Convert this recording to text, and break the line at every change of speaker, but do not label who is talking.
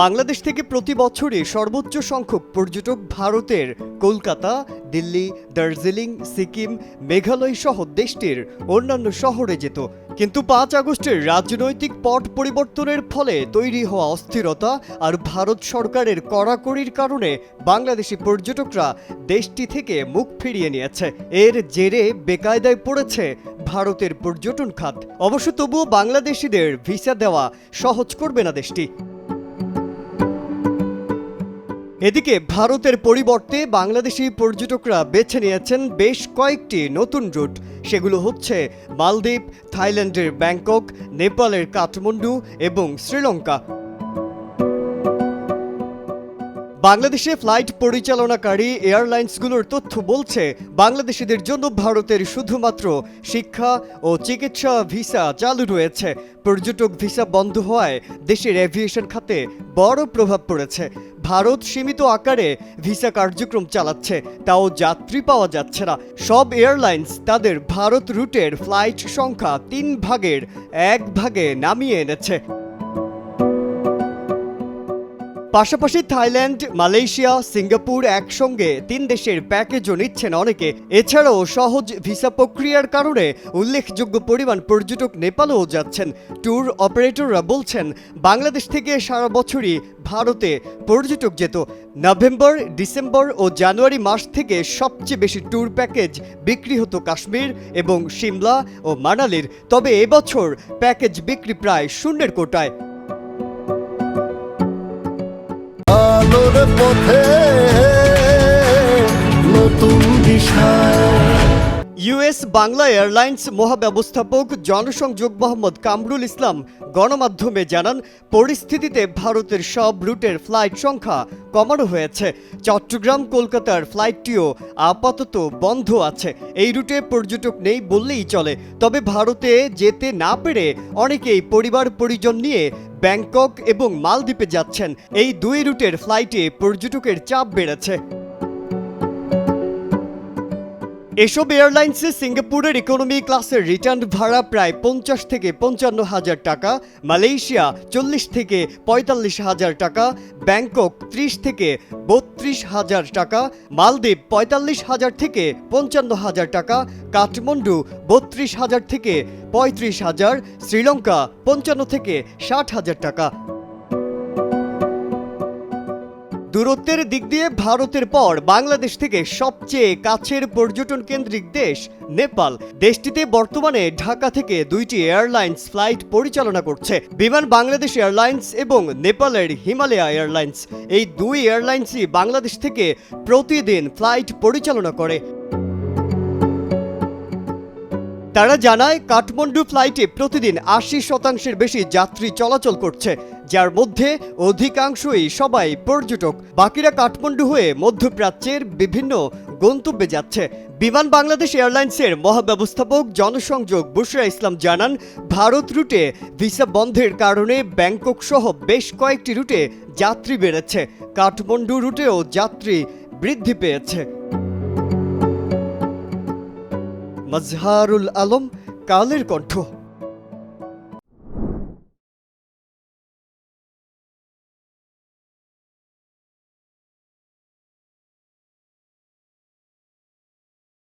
বাংলাদেশ থেকে প্রতি বছরই সর্বোচ্চ সংখ্যক পর্যটক ভারতের কলকাতা, দিল্লি, দার্জিলিং, সিকিম, মেঘালয় সহ দেশটির অন্যান্য শহরে যেত। কিন্তু ৫ আগস্টের রাজনৈতিক পট পরিবর্তনের ফলে তৈরি হওয়া অস্থিরতা আর ভারত সরকারের কড়াকড়ির কারণে বাংলাদেশি পর্যটকরা দেশটি থেকে মুখ ফিরিয়ে নিয়েছে। এর জেরে বেকায়দায় পড়েছে ভারতের পর্যটন খাত। অবশ্য তবুও বাংলাদেশিদের ভিসা দেওয়া সহজ করবে না দেশটি। এদিকে ভারতের পরিবর্তে বাংলাদেশি পর্যটকরা বেছে নিয়েছেন বেশ কয়েকটি নতুন রুট। সেগুলো হচ্ছে মালদ্বীপ, থাইল্যান্ডের ব্যাংকক, নেপালের কাঠমান্ডু এবং শ্রীলঙ্কা। বাংলাদেশে ফ্লাইট পরিচালনাকারী এয়ারলাইন্সগুলোর তথ্য বলছে, বাংলাদেশিদের জন্য ভারতের শুধুমাত্র শিক্ষা ও চিকিৎসা ভিসা চালু রয়েছে। পর্যটক ভিসা বন্ধ হওয়ায় দেশের এভিয়েশন খাতে বড় প্রভাব পড়েছে। ভারত সীমিত আকারে ভিসা কার্যক্রম চালাচ্ছে, তাও যাত্রী পাওয়া যাচ্ছে না। সব এয়ারলাইন্স তাদের ভারত রুটের ফ্লাইট সংখ্যা ৩ ভাগের ১ ভাগে নামিয়ে এনেছে। পাশাপাশি থাইল্যান্ড, মালয়েশিয়া, সিঙ্গাপুর একসঙ্গে ৩ দেশের প্যাকেজও নিচ্ছেন অনেকে। এছাড়াও সহজ ভিসা প্রক্রিয়ার কারণে উল্লেখযোগ্য পরিমাণ পর্যটক নেপালেও যাচ্ছেন। ট্যুর অপারেটররা বলছেন, বাংলাদেশ থেকে সারা বছরই ভারতে পর্যটক যেত। নভেম্বর, ডিসেম্বর ও জানুয়ারি মাস থেকে সবচেয়ে বেশি ট্যুর প্যাকেজ বিক্রি হতো কাশ্মীর এবং সিমলা ও মানালির। তবে এবছর প্যাকেজ বিক্রি প্রায় শূন্যের কোটায়। ইউএস বাংলা এয়ারলাইন্স মহাব্যবস্থাপক জনসংযোগ মোহাম্মদ কামরুল ইসলাম গণমাধ্যমে জানান, পরিস্থিতিতে ভারতের সব রুটের ফ্লাইট সংখ্যা কমানো হয়েছে। চট্টগ্রাম কলকাতার ফ্লাইটটিও আপাতত বন্ধ আছে। এই রুটে পর্যটক নেই বললেই চলে। তবে ভারতে যেতে না পেরে অনেকেই পরিবার পরিজন নিয়ে ব্যাংকক এবং মালদ্বীপে যাচ্ছেন। এই 2 রুটের ফ্লাইটে পর্যটকের চাপ বেড়েছে। এসব এয়ারলাইন্সে সিঙ্গাপুরের ইকোনমি ক্লাসের রিটার্ন ভাড়া প্রায় ৫০ থেকে ৫৫ হাজার টাকা, মালয়েশিয়া ৪০ থেকে ৪৫ হাজার টাকা, ব্যাংকক ৩০ থেকে ৩২ হাজার টাকা, মালদ্বীপ ৪৫ হাজার থেকে ৫৫ হাজার টাকা, কাঠমান্ডু ৩২ হাজার থেকে ৩৫ হাজার, শ্রীলঙ্কা ৫৫ থেকে ৬০ হাজার টাকা। দূরত্বের দিক দিয়ে ভারতের পর বাংলাদেশ থেকে সবচেয়ে কাছের পর্যটন কেন্দ্রিক দেশ নেপাল। দেশটিতে বর্তমানে ঢাকা থেকে 2টি এয়ারলাইন্স ফ্লাইট পরিচালনা করছে। বিমান বাংলাদেশ এয়ারলাইন্স এবং নেপালের হিমালয়া এয়ারলাইন্স, এই 2 এয়ারলাইন্সই বাংলাদেশ থেকে প্রতিদিন ফ্লাইট পরিচালনা করে। তারা জানায়, কাঠমান্ডু ফ্লাইটে প্রতিদিন ৮০% বেশি যাত্রী চলাচল করছে, যার মধ্যে অধিকাংশই সবাই পর্যটক। বাকিরা কাঠমান্ডু হয়ে মধ্যপ্রাচ্যের বিভিন্ন গন্তব্যে যাচ্ছে। বিমান বাংলাদেশ এয়ারলাইন্সের মহাব্যবস্থাপক জনসংযোগ বুশরা ইসলাম জানান, ভারত রুটে ভিসা বন্ধের কারণে ব্যাংকক সহ বেশ কয়েকটি রুটে যাত্রী বেড়েছে। কাঠমান্ডু রুটেও যাত্রী বৃদ্ধি পেয়েছে। মাজহারুল আলম, কালের কণ্ঠ।